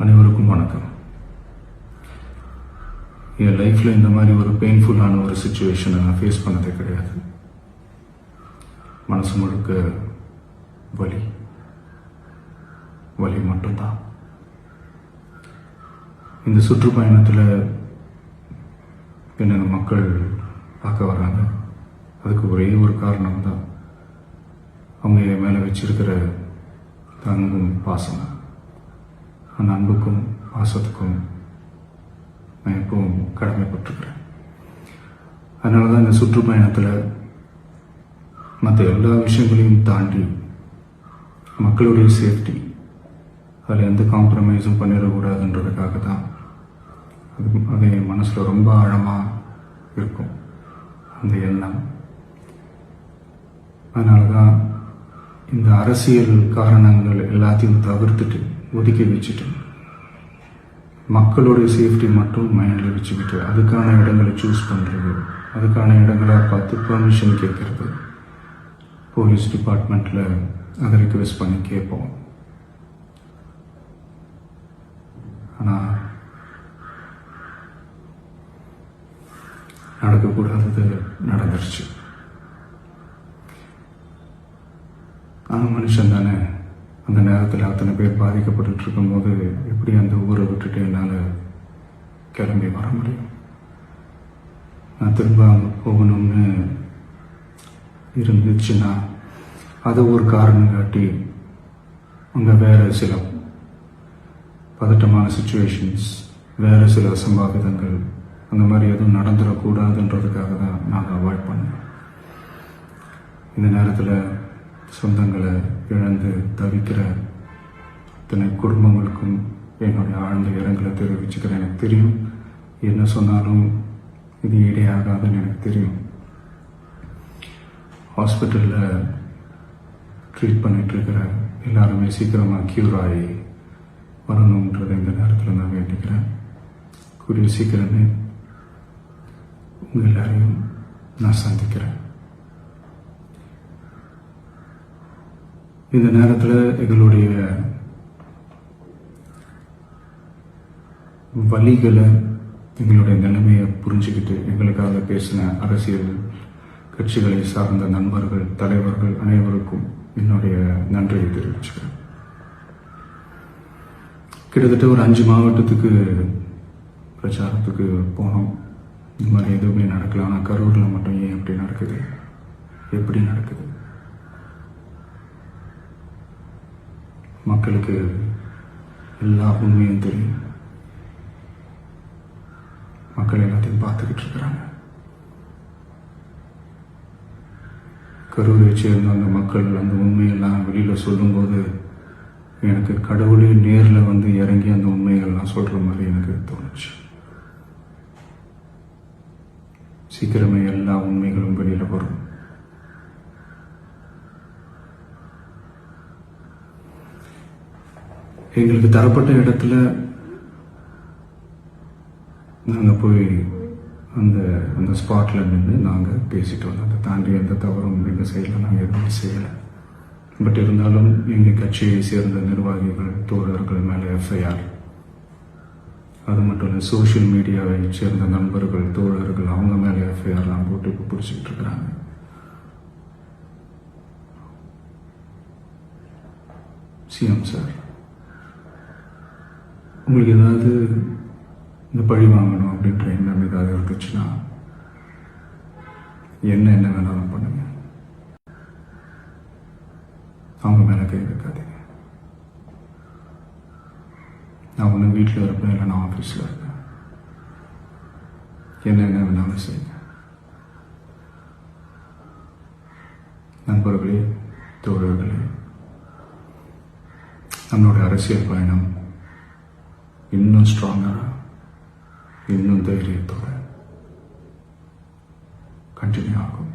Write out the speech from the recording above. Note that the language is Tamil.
அனைவருக்கும் வணக்கம். என் லைஃப்பில் இந்த மாதிரி ஒரு பெயின்ஃபுல்லான ஒரு சுச்சுவேஷனை நான் ஃபேஸ் பண்ணதே கிடையாது. மனசு முழுக்க வலி வலி மட்டும்தான். இந்த சுற்றுப்பயணத்தில் என்னென்ன மக்கள் பார்க்க வராங்க, அதுக்கு ஒரே ஒரு காரணம் தான் அவங்க என் மேலே வச்சிருக்கிற அன்பும் பாசம். அந்த அன்புக்கும் பாசத்துக்கும் நான் எப்பவும் கடமைப்பட்டிருக்கிறேன். அதனால தான் இந்த சுற்றுப்பயணத்தில் மற்ற எல்லா விஷயங்களையும் தாண்டி மக்களுடைய சேஃப்டி, அதில் எந்த காம்ப்ரமைஸும் பண்ணிடக்கூடாதுன்றதுக்காக தான் அது என் மனசில் ரொம்ப ஆழமாக இருக்கும் அந்த எண்ணம். அதனால தான் இந்த அரசியல் காரணங்கள் எல்லாத்தையும் தவிர்த்துட்டு ஒதுக்கி வச்சுட்டு மக்களுடைய சேஃப்டி மட்டும் மைண்டில் வச்சுக்கிட்டு அதுக்கான இடங்களை சூஸ் பண்ணுறது, அதுக்கான இடங்களை பார்த்து பெர்மிஷன் கேட்கறது, போலீஸ் டிபார்ட்மெண்ட்டில் அதை ரிக்வெஸ்ட் பண்ணி கேட்போம். ஆனால் நடக்கக்கூடாதது நடந்துருச்சு. நான் மனுஷன் தானே. அந்த நேரத்தில் அத்தனை பேர் பாதிக்கப்பட்டு இருக்கும்போது எப்படி அந்த ஊரை விட்டுட்டு என்னால் கிளம்பி வர முடியும்? நான் திரும்ப அங்கே போகணும்னு இருந்துச்சுன்னா அதை ஒரு காரணம் காட்டி அங்கே வேறு சில பதட்டமான சுச்சுவேஷன்ஸ், வேறு சில அசம்பாவிதங்கள் அந்த மாதிரி எதுவும் நடந்துடக்கூடாதுன்றதுக்காக தான் நான் அவாய்ட் பண்ணேன். இந்த நேரத்தில் சொந்தங்களை இழந்து தவிக்கிற அத்தனை குடும்பங்களுக்கும் என்னுடைய ஆழ்ந்த இரங்கலை தெரிவிச்சுக்கிறேன். எனக்கு தெரியும், என்ன சொன்னாலும் இது ஈடையாகாதுன்னு எனக்கு தெரியும். ஹாஸ்பிட்டலில் ட்ரீட் பண்ணிகிட்ருக்கிற எல்லாருமே சீக்கிரமாக க்யூர் ஆகி வரணுன்றதை இந்த நேரத்தில் நான் வேண்டிக்கிறேன். கூடிய சீக்கிரமே உங்கள் எல்லாரையும் நான் சந்திக்கிறேன். இந்த நேரத்தில் எங்களுடைய வலிகளை, எங்களுடைய நிலைமையை புரிஞ்சுக்கிட்டு எங்களுக்காக பேசின அரசியல் கட்சிகளை சார்ந்த நண்பர்கள், தலைவர்கள் அனைவருக்கும் என்னுடைய நன்றியை தெரிவிச்சுக்கிறேன். கிட்டத்தட்ட ஒரு 5 மாவட்டத்துக்கு பிரச்சாரத்துக்கு போனோம். இந்த மாதிரி எதுவுமே நடக்கல. ஆனால் கரூரில் மட்டும் ஏன் எப்படி நடக்குது, எப்படி நடக்குது? மக்களுக்கு எல்லா உண்மையும் தெரியும். மக்கள் எல்லாத்தையும் பார்த்துக்கிட்டு இருக்கிறாங்க. கரூரை சேர்ந்த அந்த மக்கள் அந்த உண்மையெல்லாம் வெளியில் சொல்லும்போது எனக்கு கடவுளே நேரில் வந்து இறங்கி அந்த உண்மைகள்லாம் சொல்கிற மாதிரி எனக்கு தோணுச்சு. சீக்கிரமே எல்லா உண்மைகளும் வெளியில் வரும். எங்களுக்கு தரப்பட்ட இடத்துல நாங்கள் போய் அந்த ஸ்பாட்டில் நின்று நாங்கள் பேசிட்டு வந்தோம். அதை தாண்டி எந்த தவறும் எங்கள் சைடில் நாங்கள் எதுவும் செய்யலை. பட் இருந்தாலும் எங்கள் கட்சியை சேர்ந்த நிர்வாகிகள், தோழர்கள் மேலே எஃப்ஐஆர், அது மட்டும் இல்லை சோஷியல் மீடியாவை சேர்ந்த நண்பர்கள், தோழர்கள் அவங்க மேலே எஃப்ஐஆர்லாம் போட்டு இப்போ பிடிச்சிக்கிட்டு இருக்கிறாங்க. சிஎம் சார், உங்களுக்கு ஏதாவது இந்த பழி வாங்கணும் அப்படின்ற எண்ணம் ஏதாவது இருந்துச்சுன்னா என்ன வேணாலும் பண்ணுங்க. அவங்க மேலே கை வைக்காதீங்க. நான் ஒன்று வீட்டில் இருப்பேன், இல்லை நான் ஆஃபீஸில் இருப்பேன். என்ன வேணாலும் செய்யுங்க. நண்பர்களே, தோழர்களே, நம்மளுடைய அரசியல் பயணம் இன்னும் ஸ்ட்ராங்கராக, இன்னும் தைரியத்தோட கண்டினியூ ஆகும்.